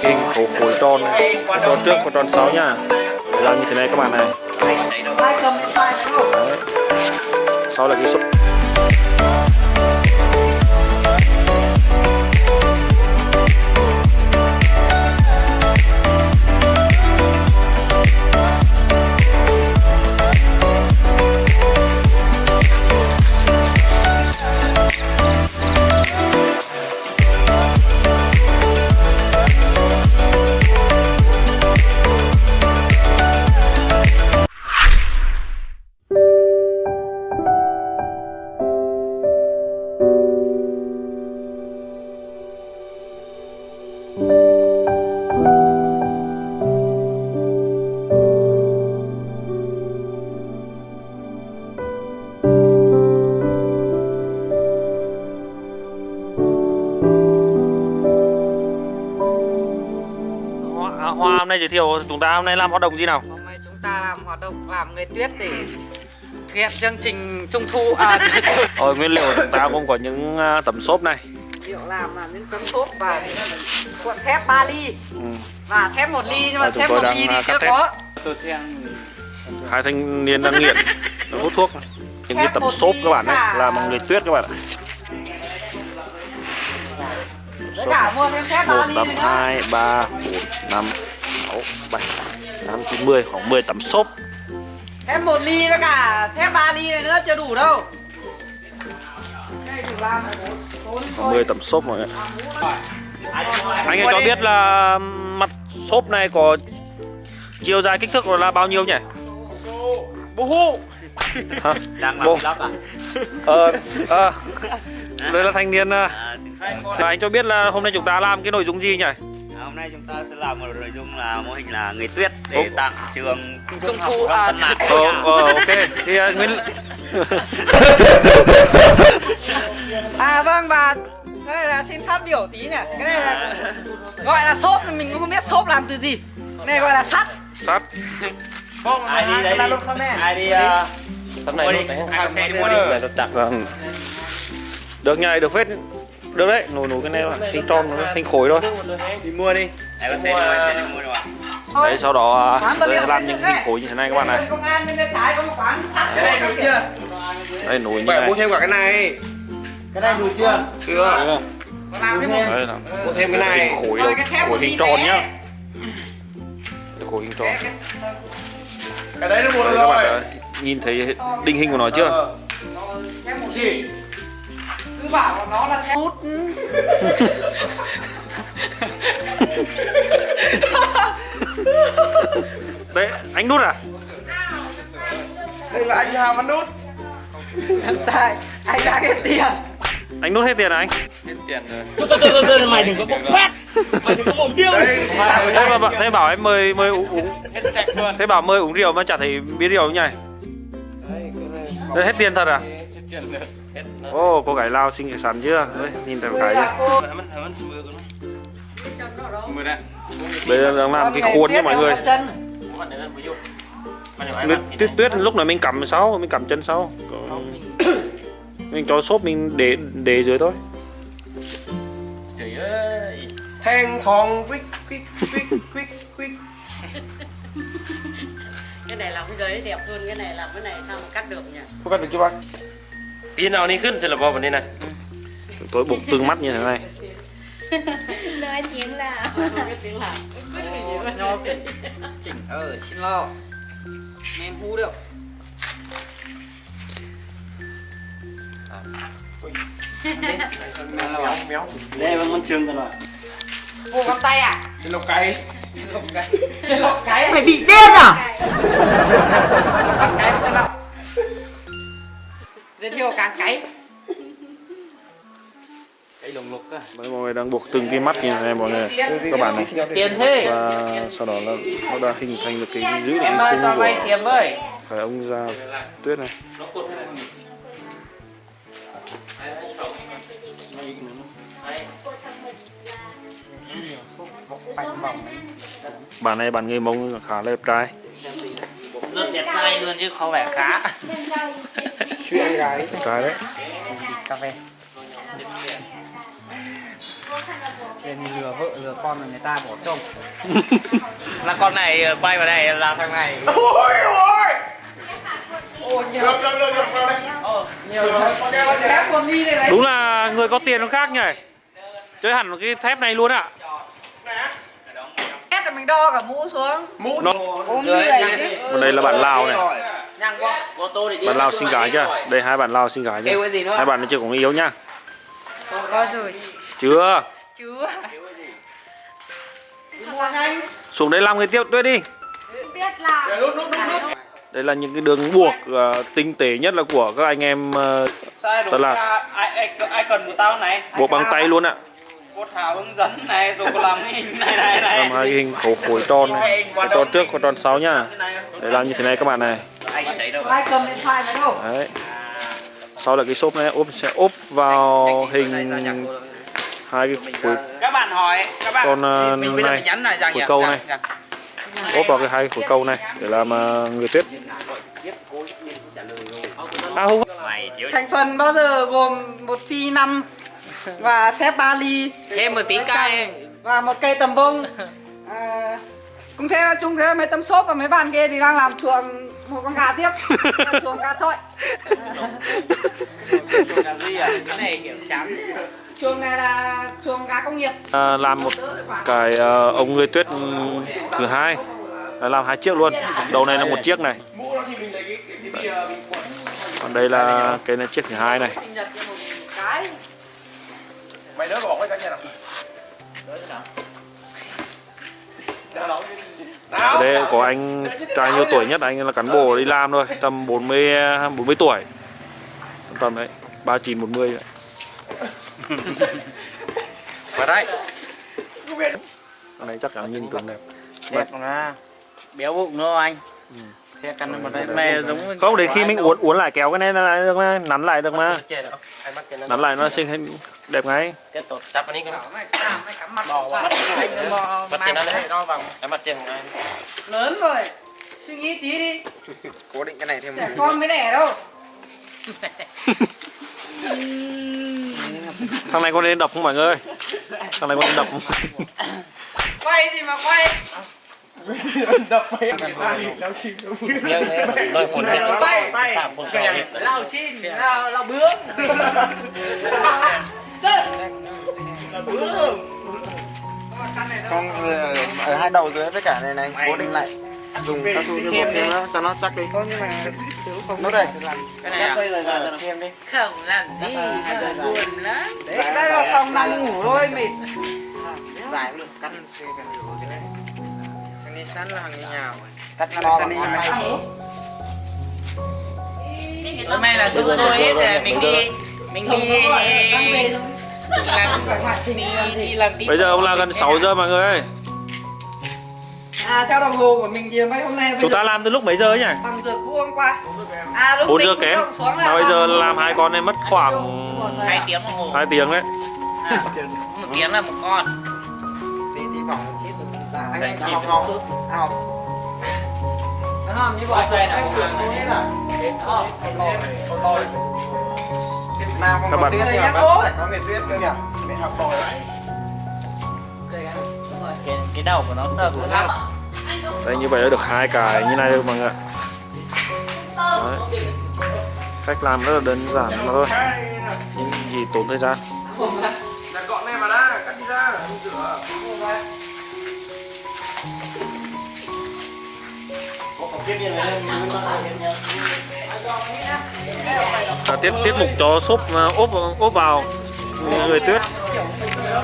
Hình khối tròn này, tròn trước và tròn sau nha. Để làm như thế này các bạn này. Đấy. Sau là cái số. Hoa hôm nay giới thiệu chúng ta hôm nay làm hoạt động gì nào? Hôm nay chúng ta làm hoạt động làm người tuyết để thực hiện chương trình trung thu Nguyên liệu chúng ta cũng có những tấm xốp này. liệu làm là những tấm xốp và cuộn thép 3 ly và thép 1 ly, nhưng mà thép 1 ly thì chưa có. Hai thanh niên đang nghiện hút thuốc. Những cái tấm xốp các bạn đấy làm bằng người tuyết các bạn ạ. Tất cả mua thêm thép 3 ly 1, 5, nữa. 2, 3, 4, 5, 6, 7, 8, 9, 10, khoảng 10 tấm xốp. Thép 1 ly với cả thép 3 ly này nữa chưa đủ đâu. Đây thử làm 10 tấm xốp mọi người. Anh ơi cho biết là mặt xốp này có chiều dài kích thước là bao nhiêu nhỉ? Bố Hả? đang Bố. làm lắp à? Đây là thanh niên. Anh cho biết là hôm nay chúng ta làm cái nội dung gì nhỉ? Hôm nay chúng ta sẽ làm một nội dung là mô hình là người tuyết để tặng trường trung thu Tân Lạc. Ok. Thì Nguyên vâng, và đây là xin phát biểu tí nhỉ. Cái này là gọi là xốp, mình cũng không biết xốp làm từ gì. Này gọi là sắt. sắt. Ai đi đây đi? Ai đi? Sắt Mua đi, ai có xe đi mua đi. Vâng. Được nhảy được phết. Được đấy, nổi cái này là hình tròn, hình khối thôi. Đi mua đi. Ai có xe đi mua đâu ạ? Đấy, sau đó làm những hình khối như thế này các bạn này. Công an bên trái có một quán sắt cái này đủ chưa? Đây nổi như Phải mua này. thêm cả cái này. Cái này đủ chưa? Chưa. Có làm thêm không? Đấy là Mua thêm cái này. khối Rồi, cái thép khối một hình ly tròn bé. nhá. Khối hình tròn. Cái đấy nó mua Đấy, được các bạn rồi. đã nhìn thấy định hình của nó chưa? Thép một ly. Cứ bảo nó là thép hút. Đấy, anh đút à? Đây là anh Hà Văn Nút. Tại anh đã hết tiền. Anh đút hết tiền à anh? Hết tiền rồi. Mày đừng có bốc quét. Mày đừng có bổng điêu. Thế bảo em mời uống. Hết sạch luôn. Thế bảo mời uống rượu mà chả thấy biết rượu nhỉ? Đấy, hết tiền thật à? Hết tiền rồi. Hết. Ô, cô gái Lào xinh xắn chưa? Đấy, nhìn thấy một cái nhá. Mười đấy. Đây là đang làm cái khuôn nha mọi người. Tuyết tuyết lúc này mình cầm sau, mình cầm chân sau. Mình cho xốp mình để dưới thôi. Trời ơi. Thang thong quick quick quick quick quick. Cái này làm cái giấy đẹp hơn cái này, làm cái này sao mà cắt được nhỉ? Có cắt được chưa bác? Pin nào điขึ้นsẽ là bao vấn đề này. Chúng tôi buộc tương mắt như thế này. Nói tiếng là Biết tiếng là Nho chỉnh xin lo. Men hú được. Méo méo. Đây là con trường rồi. Vô cầm tay à? Trên lộc cay. Trên lọc cái. mày bị điên à? Bắt cái trên lọc. Giới thiệu càng cái. Cái lồng lục á. Mọi người đang buộc từng cái mắt như thế này mọi người. Các bạn này. Tiền thế. Và sau đó là nó đã hình thành được cái giữ được Em cái ơi khung cho vay của tiền với. phải ông già tuyết này. Bạn này bạn người Mông khá là đẹp trai. Rất đẹp trai luôn chứ không phải khá. Chuyện anh gái. Đẹp trai đấy. Cà phê. Trên lừa vợ lừa con là người ta bỏ chồng. Là con này quay vào đây là thằng này. Ôi ôi. Ôi nhiều. Được vào đây. Nhiều thép còn đi đây này. Đúng là người có tiền nó khác nhỉ. Chơi hẳn cái thép này luôn ạ. Ép là mình đo cả mũ xuống. Mũ Nó Ôm như này chứ. còn đây là bản Lào này. Nhang quá. Ô tô thì đi. Bản Lào xinh gái chưa? Đây hai bản Lào xinh gái Kêu chưa? cái gì nữa? Hai bạn nó chưa có người yêu nhá. Có rồi. Chưa. Chưa. Nhanh. Xuống đây làm người tiếp tuyết đi. Biết là Đây là những cái đường buộc tinh tế nhất là của các anh em Sai Tức đúng là- là ai cần của tao này. buộc bằng tay luôn ạ. Cô Thảo hướng dẫn này rồi cô làm cái hình này. Làm hai cái hình khối tròn này. Cái tròn trước và tròn sau nhá. Để làm như thế này các bạn này. Ai cầm điện thoại này đâu. Đấy. Sau là cái xốp này sẽ ốp vào hình hai cái khối Các bạn hỏi các bạn con mình bây giờ này, mình nhắn này rằng khối câu này. Ốp vào cái hai khối câu này để làm người tuyết. À không. mày thiếu Thành phần bao giờ gồm một phi 5 và thép 3 ly thêm một tí cay. và một cây tầm vông. Cũng thế là chung thế mấy tấm xốp và mấy bàn kia thì đang làm chuồng một con gà tiếp. Làm chuồng gà trọi. Cái này kiểu chán. Chuồng này là chuồng gà công nghiệp. Làm một cái ống người tuyết thứ hai. Làm hai chiếc luôn. Đầu này là một chiếc này. Mũ đó thì mình lấy cái Còn đây là cái này chiếc thứ hai này. Sinh nhật cho một cái. mày đỡ bỏ cái cá nhân nào. Đây có anh trai nhiều tuổi nhất, anh là cán bộ đi làm thôi, tầm 40 tuổi. Tầm đấy, 39 40 vậy. Vào đây. Cái này chắc chắn nhìn tưởng đẹp. Béo bụng nữa anh. Thế căn vào đây. Này giống Không, đến khi mình uốn lại kéo cái này lại được mà, nắn lại được mà. Nắn lại nó xinh hình đẹp ngay. cái tột chắp vào đi cái Mày sẽ làm mày cắm mặt vào. mắt trên nó đấy nó vòng cái mặt trên của anh. Lớn rồi. Suy nghĩ tí đi. Cố định cái này thêm. Trẻ con mới đẻ đâu. Thằng này có nên đập không mọi người? Thằng này có nên đập không? Quay gì mà quay. Đập phải lao chim. Nói phun hết Tay. sạm phun kèo hết. Lao chim, lao bướm. Con ở hai đầu dưới với cả này cố định lại. Dùng cao su cho bột nữa cho nó chắc đi. Nó đây. Cái này à? Bây giờ thêm đi. Không làm gì, buồn lắm. Đấy, đây là phòng nằm ngủ thôi mệt. Dài luôn, cắt xe cần nhiều thế này. Cái này sẵn là hàng như nhào. Cắt nó to bằng con này. Hôm nay là chúng tôi hết rồi, mình đi làm tí. Bây giờ ông là gần 6 giờ mọi người ơi. Theo đồng hồ của mình thì mấy hôm nay bây Chúng giờ ta làm từ lúc mấy giờ ấy nhỉ? bằng giờ cũ hôm qua. Lúc 4 giờ mình kém. động xuống là Mà bây giờ bằng- làm hai con này mất khoảng 2 tiếng đồng hồ. 2 tiếng đấy. 1 tiếng là một con. Chị đi vòng chết rồi. Anh em đã học không? Học. Không, như vậy Anh tưởng cô hết à? Nào Các không bạn- có tuyết nhỉ? Phải có người tuyết nữa nhỉ? Mẹ học bồi đấy. Cái đầu của nó sơ của nó. Đây, như vậy đã được hai cái như này rồi mọi người ạ. Đấy. Cách làm rất là đơn giản mà thôi, nhưng gì tốn thời gian. Đặt gọn này mà đã, cắt đi ra, không rửa. Tiết mục cho xốp ốp vào người tuyết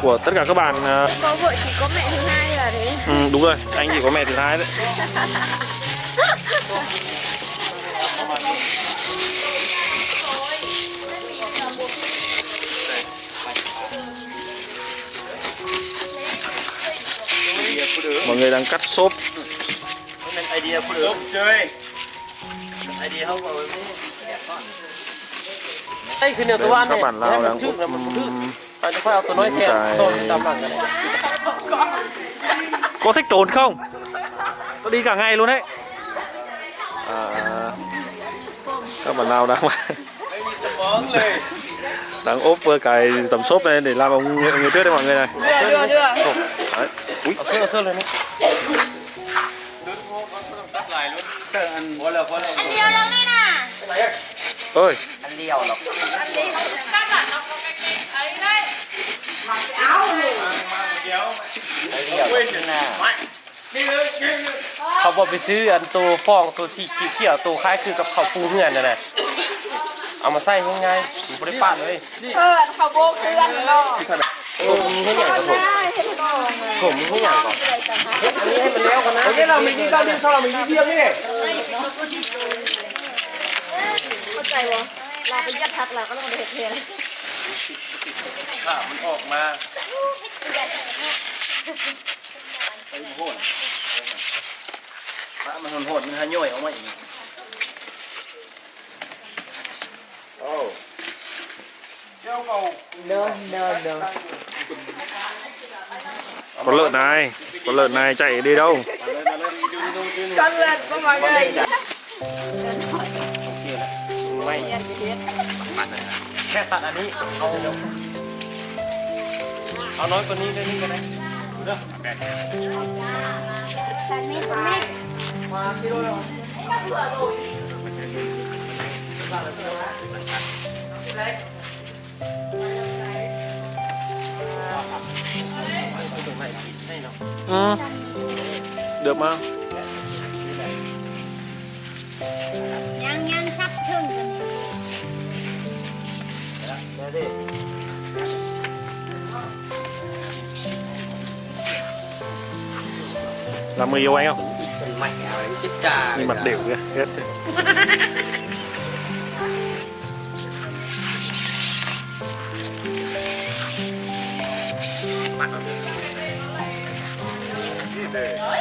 của tất cả các bạn. có vợ chỉ có mẹ thứ hai là đấy. Đúng rồi, anh chỉ có mẹ thứ hai đấy. Mọi người đang cắt xốp. Idea phụ nữ chơi. Idea không rồi. Đâyคือเนี่ยตัวบ้าน Các เนี่ย bạn Lào đang ชื่อ ốp แล้วมันชื่อเอาจะค่อยเอาตัวน้อยแทนโซนตามหลังกัน có thích trốn không? Tôi đi cả ngày luôn đấy. Các bạn Lào đang đang ốp cái tấm xốp này để làm ông người tuyết đấy mọi người này. Đưa. Đấy. Ui. Sơn lên đấy. Anh liều lần đi nè. Ơi. Ăn liều lắm. Các bạn nó có cái ấy đấy. Mặc cái áo rồi.เขาบอกไปซื้ออันตัวฟองตัวสีเขียวตัวคล้ายคือกับเขาปูเหือนนั่นแหละเอามาใส่ง่ายๆบริปาดเลย เขาโบกเตือนเนาะ ผมมีให้อย่างกับผมมีให้อย่างก่อนอันนี้ให้มันแล้วกันนะโอเคเรามีที่เราเรียกเรามีที่เทียมนี่ เข้าใจวะเราไปยัดทักเราก็ต้องไปเทเลย ข้ามันออกมามันโหดมันหาย่อยออกมาอีก Con lợn này chạy đi đâu? Con lợn của mọi người. ไม่แค่ตัดอันนี้เอาน้อยกว่านี้ได้นี่ก็ได้เด้อ Được mà. Nhang sắp thương Làm người yêu anh không? Mạnh ảo đấy chết trà. Nhưng mặt đều kìa, hết.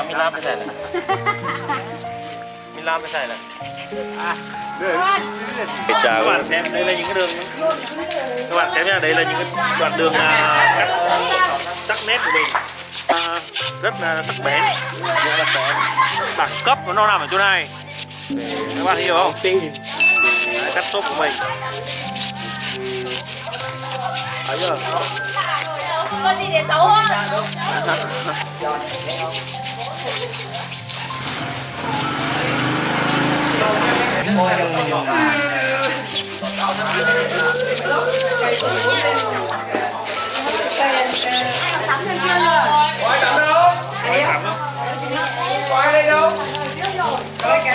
มีลามไปใส่เลยมีลามไปใส่เลย Các bạn xem đây là những cái đường, các bạn xem nha, đây là những cái đoạn đường cắt sắc nét của mình, rất là sắc bén, đẳng cấp của nó nằm ở chỗ này, các bạn hiểu không? Đấy, cắt xốp của mình. Thấy chưa? Có gì để xấu hơn? Coi đây đâu? Coi kìa.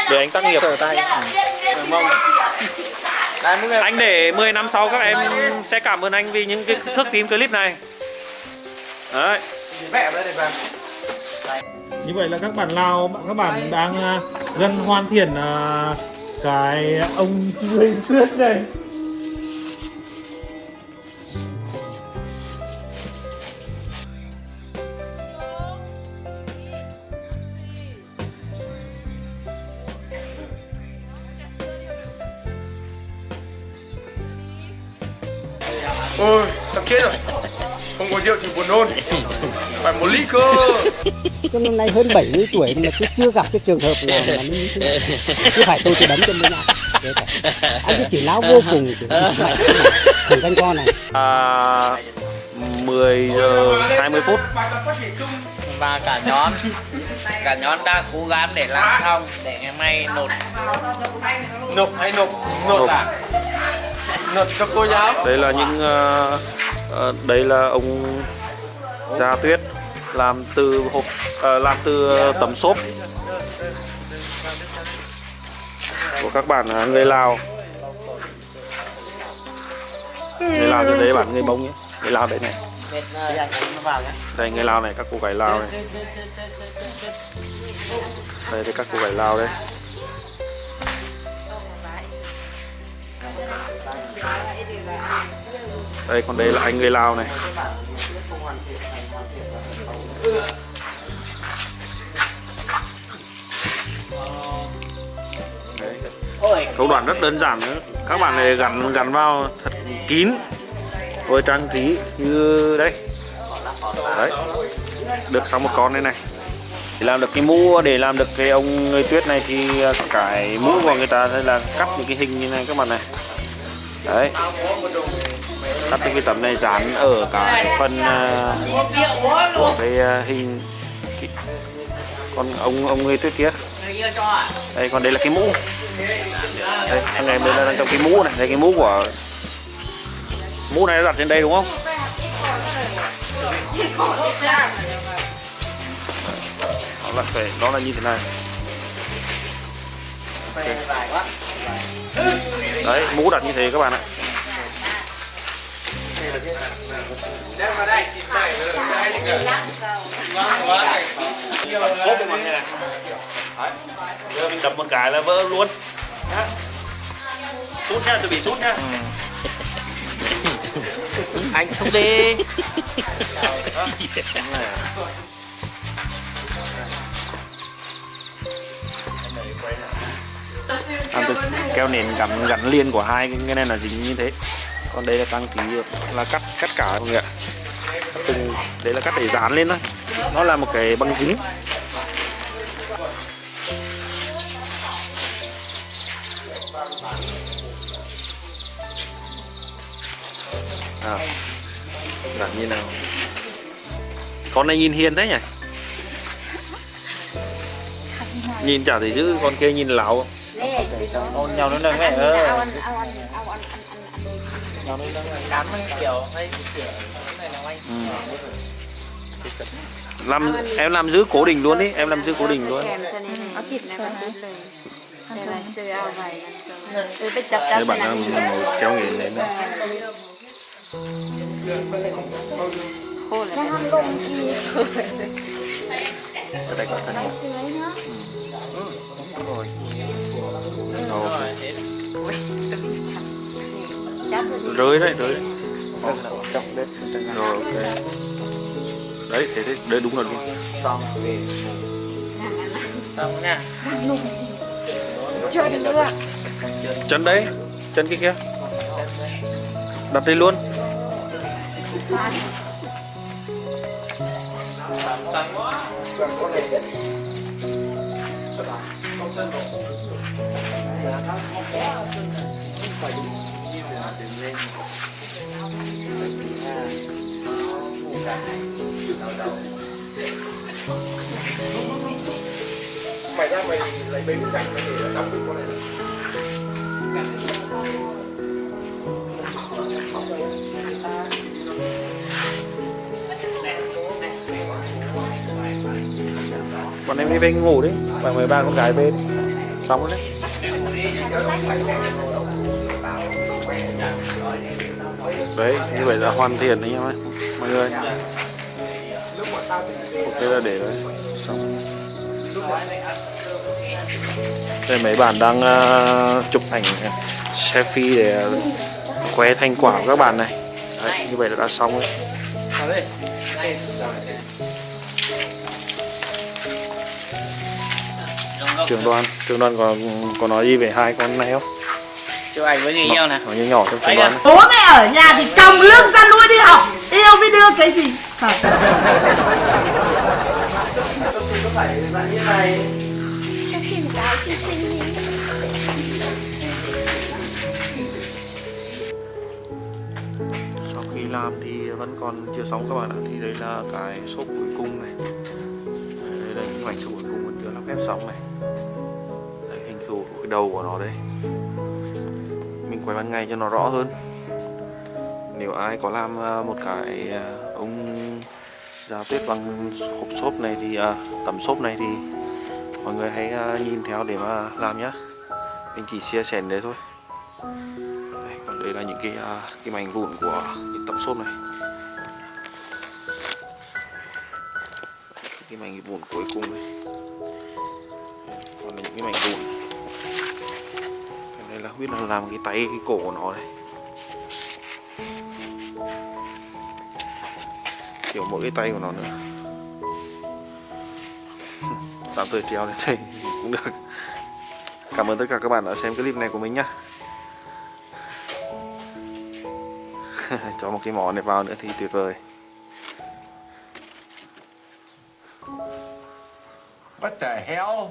Để anh tác nghiệp ở tay. Anh để 10 năm sau các em sẽ cảm ơn anh vì những cái thước phim clip này. Đấy. Như vậy là các bạn Lào, các bạn đang gần hoàn thiện cái ông người tuyết này. Ôi, sắp chết rồi. Không có rượu chỉ buồn nôn. Phải một ly cơ. Cái năm nay hơn 70 tuổi mà chưa gặp cái trường hợp nào mà như thế này. Chứ phải tôi thì đánh cho mấy nhau. Anh chỉ láo vô cùng thằng canh con này. 10 giờ 20 phút. Và cả nhóm đang cố gắng để làm xong để ngày mai nộp cho cô giáo. Đây là những đây là ông Gia Tuyết làm từ hộp làm từ tấm xốp của các bạn người Lào. Người Lào trên đấy bản người Mông nhé. Người Lào đấy này. Đây người Lào này, các cô gái Lào này. Đây là các cô gái Lào đây. Đây, còn đây là anh người Lào này. không hoàn thiện Đấy. Công đoạn rất đơn giản nữa. Các bạn này gắn vào thật kín rồi trang trí như đây. Đấy, được xong một con đây này. Để làm được cái mũ, để làm được cái ông người tuyết này thì cái mũ của người ta sẽ là cắt những cái hình như này các bạn này. Đấy, cắt những cái tấm này dán ở cái phần của cái hình con ông người tuyết kia. Đây, còn đây là cái mũ. Đây, anh em đây là trong cái mũ này, đây cái mũ của mũ này nó đặt trên đây đúng không? Nó là như thế này. Đấy, mũ đặt như thế các bạn ạ. Xốp mặt như này. Đấy. Giờ mình đập một cái là vỡ luôn. Sút nha, tôi bị sút nha. Anh xuống đi. Keo nền gắn liền của hai cái này là dính như thế. Còn đây là trang trí là cắt cả mọi người ạ. Từng đấy là cắt để dán lên thôi. Nó là một cái băng dính. Làm như nào? Con này nhìn hiền thế nhỉ? Nhìn chả thấy chứ, con kia nhìn láo. Ôn nhau nó nâng mẹ ơi. Nhau nó nâng cán kiểu hay sửa này là anh. Em làm giữ cố định luôn đi, em làm giữ cố định luôn. Để bạn làm một kéo nghề lên đây. Ở đây có thân. Rơi đấy, rơi. Rồi, ok. Đấy, thế đấy đúng là đúng. xong về Xong nha. Chơi được chưa? Chân đấy, chân kia kia. Đặt đây luôn. Sáng quá. Mày ra mày lấy mấy cái cạnh mày để nó đóng cái con này. Bọn em đi về ngủ đi, và mời ba con gái bên. Xong rồi đấy. Đấy, như vậy là hoàn thiện đấy nha mọi người. Ok là để rồi. Xong. Đây mấy bạn đang chụp ảnh selfie để khoe thành quả của các bạn này. Đấy, như vậy là đã xong rồi. Trưởng đoàn có nói gì về hai con này không? Chụp ảnh với người yêu nè. Nó nhỏ trong trưởng đoàn. Bố mẹ ở nhà thì trồng lương ra nuôi đi học. Yêu mới đưa cái gì? Sau khi làm thì vẫn còn chưa xong các bạn ạ. Thì đây là cái xốp cuối cùng này. Đây là những mảnh xốp cuối cùng vẫn chưa lắp ghép xong này. Đây hình thù của cái đầu của nó đây. Mình quay ban ngày cho nó rõ hơn. Nếu ai có làm một cái ống giao tuyết bằng hộp xốp này thì tấm xốp này thì mọi người hãy nhìn theo để mà làm nhá. Mình chỉ chia sẻ đấy thôi. Đây, còn đây là những cái mảnh vụn của những tấm xốp này. Cái mảnh vụn cuối cùng này. Còn là những cái mảnh vụn. Cái này là không biết là làm cái tay cái cổ của nó đây. kiểu mỗi cái tay của nó nữa. Tạm thời treo lên đây cũng được. Cảm ơn tất cả các bạn đã xem clip này của mình nhá. Cho một cái món này vào nữa thì tuyệt vời. What the hell?